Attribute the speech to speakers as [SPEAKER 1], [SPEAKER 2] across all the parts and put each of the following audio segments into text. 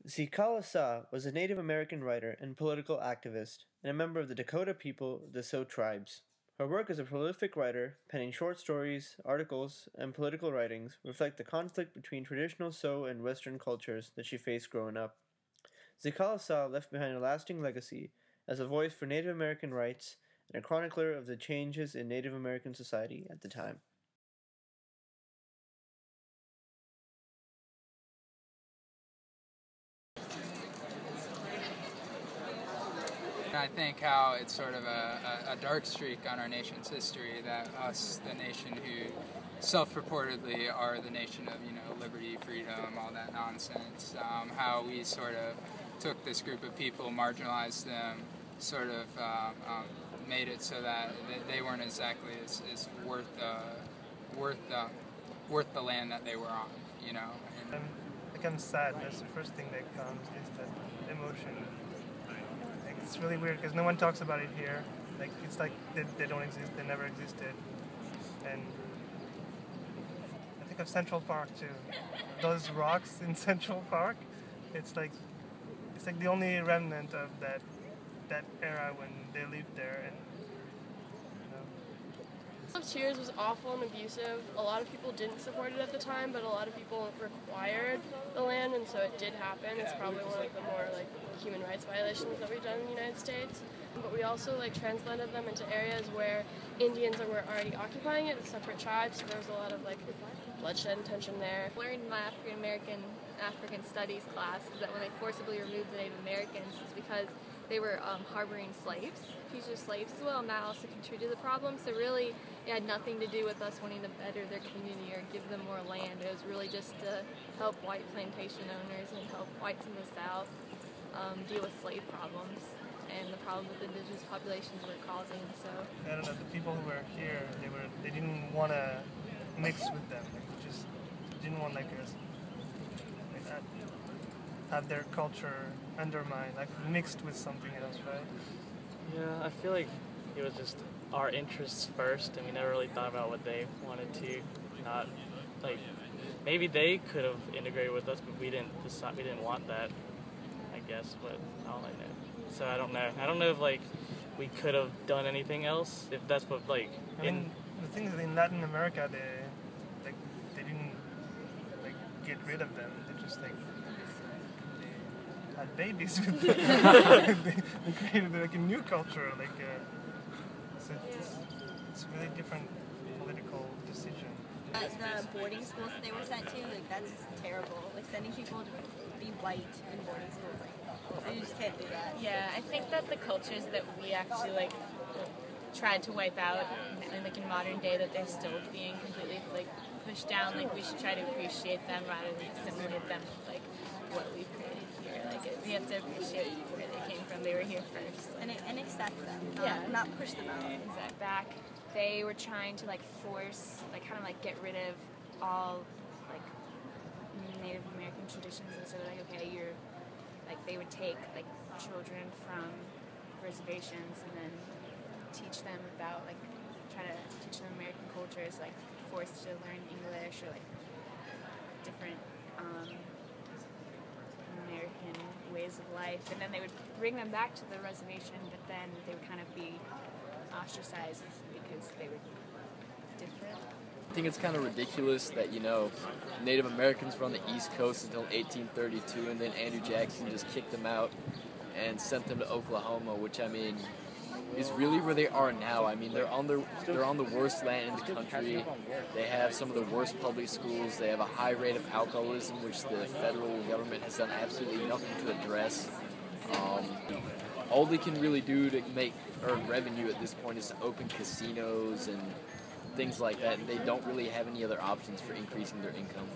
[SPEAKER 1] Zitkalasamovie was a Native American writer and political activist, and a member of the Dakota people, the Sioux tribes. Her work as a prolific writer, penning short stories, articles, and political writings, reflect the conflict between traditional Sioux and Western cultures that she faced growing up. Zitkalasamovie left behind a lasting legacy as a voice for Native American rights and a chronicler of the changes in Native American society at the time.
[SPEAKER 2] I think how it's sort of a dark streak on our nation's history that us, the nation who self-purportedly are the nation of, liberty, freedom, all that nonsense, how we sort of took this group of people, marginalized them, sort of made it so that they weren't exactly as worth the land that they were on, And
[SPEAKER 3] I'm sad. That's the first thing that comes is that emotion. It's really weird because no one talks about it here. It's like they don't exist. They never existed. And I think of Central Park too. Those rocks in Central Park. It's like the only remnant of that era when they lived there. And
[SPEAKER 4] Cheers was awful and abusive. A lot of people didn't support it at the time, but a lot of people required the land, and so it did happen. It's probably one of the more human rights violations that we've done in the United States. But we also transplanted them into areas where Indians were already occupying it, separate tribes. So there was a lot of bloodshed and tension there.
[SPEAKER 5] I learned in my African studies class is that when they forcibly removed the Native Americans, it's because they were harboring slaves, fugitive slaves as well, and that also contributed to the problem. So really, it had nothing to do with us wanting to better their community or give them more land. It was really just to help white plantation owners and help whites in the South deal with slave problems and the problems that the indigenous populations were causing. So
[SPEAKER 3] I don't know, the people who were here, they didn't want to mix with them. They just didn't want have their culture undermined, mixed with something else, right?
[SPEAKER 6] Yeah, I feel like it was just our interests first, and we never really thought about what they wanted to. Not maybe they could have integrated with us, but we didn't decide. We didn't want that, I guess. But all I know. So I don't know. I don't know if we could have done anything else. If that's what
[SPEAKER 3] I mean, the thing is, in Latin America, they didn't get rid of them. They just had babies with them. they created a new culture. So it's a really different political decision.
[SPEAKER 7] The boarding schools that they were sent to, that's terrible. Sending people to be white in boarding schools, you just can't do that.
[SPEAKER 8] Yeah, I think that the cultures that we actually tried to wipe out, in modern day, that they're still being completely pushed down. We should try to appreciate them rather than assimilate them with what we've created here. We have to appreciate where they came from. They were here first,
[SPEAKER 7] and accept them. Not push them out.
[SPEAKER 8] Exactly. Back, they were trying to force, get rid of all Native American traditions, and so they're okay, you're they would take children from reservations and then teach them about try to teach them American cultures, forced to learn English or different American ways of life, and then they would bring them back to the reservation, but then they would kind of be ostracized because they were different.
[SPEAKER 9] I think it's kind of ridiculous that, Native Americans were on the East Coast until 1832, and then Andrew Jackson just kicked them out and sent them to Oklahoma, which, is really where they are now. They're on the worst land in the country. They have some of the worst public schools. They have a high rate of alcoholism, which the federal government has done absolutely nothing to address. All they can really do to earn revenue at this point is to open casinos and things like that, and they don't really have any other options for increasing their income.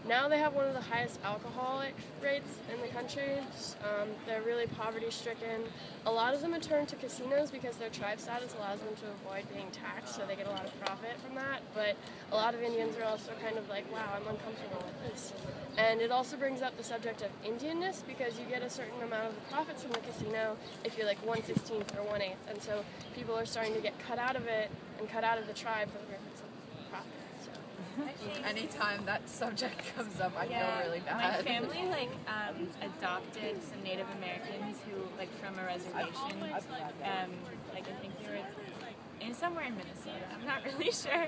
[SPEAKER 4] Now they have one of the highest alcoholic rates in the country. They're really poverty-stricken. A lot of them have turned to casinos because their tribe status allows them to avoid being taxed, so they get a lot of profit from that. But a lot of Indians are also kind of wow, I'm uncomfortable with this. And it also brings up the subject of Indianness, because you get a certain amount of the profits from the casino if you're 1/16th or 1/8. And so people are starting to get cut out of it and cut out of the tribe for the purpose of profit. So.
[SPEAKER 10] Anytime that subject comes up, I feel really bad.
[SPEAKER 8] My family adopted some Native Americans who from a reservation. I think they were somewhere in Minnesota. I'm not really sure.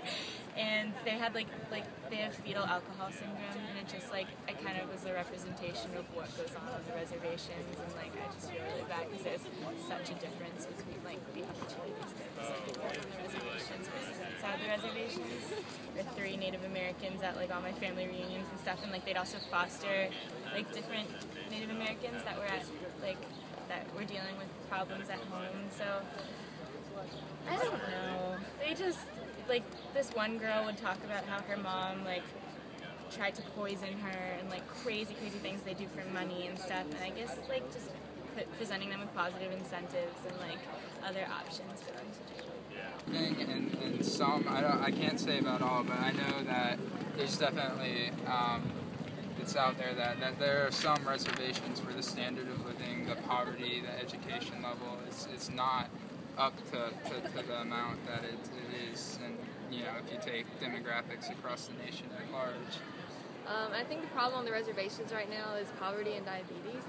[SPEAKER 8] And they had they have fetal alcohol syndrome, and it just it kind of was a representation of what goes on the reservations, and I just feel really bad because there's such a difference between the opportunities that people on the reservations versus outside the reservations. There are 3 Native Americans at all my family reunions and stuff, and they'd also foster different Native Americans that were at that were dealing with problems at home. So I don't know. They just this one girl would talk about how her mom tried to poison her and crazy things they do for money and stuff. And I guess just presenting them with positive incentives and other options for them to do.
[SPEAKER 2] And some I can't say about all, but I know that there's definitely it's out there that there are some reservations where the standard of living, the poverty, the education level is not up to the amount that it is, and if you take demographics across the nation at large.
[SPEAKER 5] I think the problem on the reservations right now is poverty and diabetes.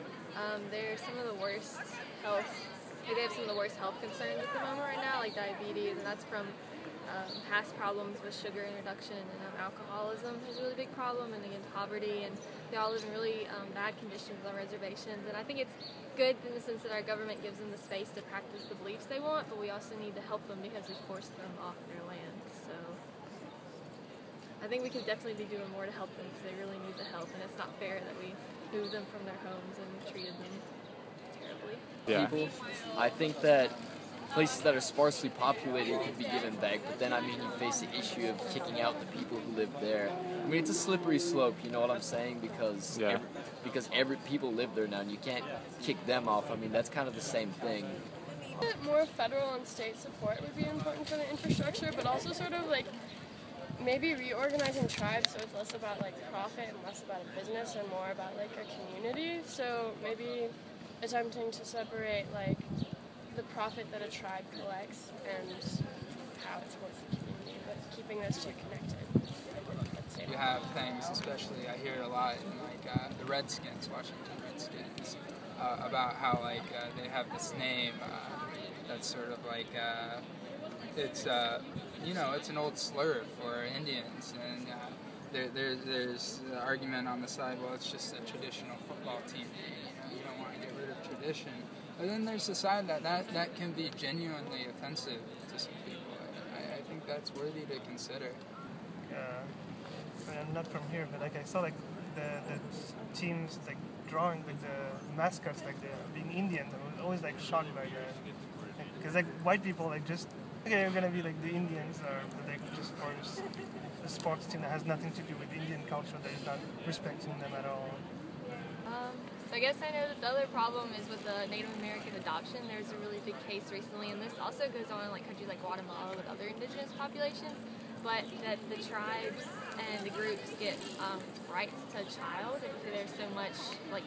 [SPEAKER 5] They're some of the worst health. They have some of the worst health concerns at the moment right now, like diabetes, and that's from past problems with sugar introduction, and alcoholism is a really big problem, and again poverty, and they all live in really bad conditions on reservations. And I think it's good in the sense that our government gives them the space to practice the beliefs they want, but we also need to help them because we forced them off their land. So I think we can definitely be doing more to help them because they really need the help, and it's not fair that we moved them from their homes and treated them terribly.
[SPEAKER 9] Yeah. People, I think that places that are sparsely populated could be given back, but then you face the issue of kicking out the people who live there. It's a slippery slope, you know what I'm saying? Because every people live there now, and you can't kick them off. That's kind of the same thing.
[SPEAKER 4] More federal and state support would be important for the infrastructure, but also sort of maybe reorganizing tribes so it's less about profit and less about a business and more about a community. So maybe attempting to separate the profit that a tribe collects and how it supports the community, but keeping those two connected.
[SPEAKER 2] You have things, especially I hear it a lot in the Redskins, Washington Redskins, about how they have this name that's sort of it's it's an old slur for Indians, and there's the argument on the side, well, it's just a traditional football team, you don't want to get rid of tradition. But then there's the side that can be genuinely offensive to some people. I think that's worthy to consider.
[SPEAKER 3] I'm not from here, but I saw the teams drawing the mascots being Indians. I was always shocked by that because white people just you're gonna be the Indians, or just force a sports team that has nothing to do with Indian culture that is not respecting them at all.
[SPEAKER 5] So I guess I know that the other problem is with the Native American adoption. There's a really big case recently, and this also goes on in countries like Guatemala with other indigenous populations, but that the tribes and the groups get rights to a child if there's so much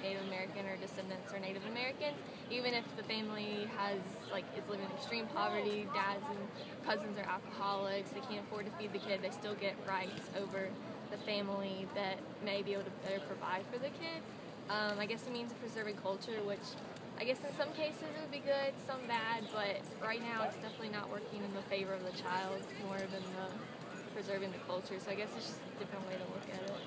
[SPEAKER 5] Native American or descendants or Native Americans, even if the family is living in extreme poverty, dads and cousins are alcoholics, they can't afford to feed the kid, they still get rights over the family that may be able to better provide for the kid. I guess it means preserving culture, which I guess in some cases it would be good, some bad, but right now it's definitely not working in the favor of the child more than preserving the culture. So I guess it's just a different way to look at it.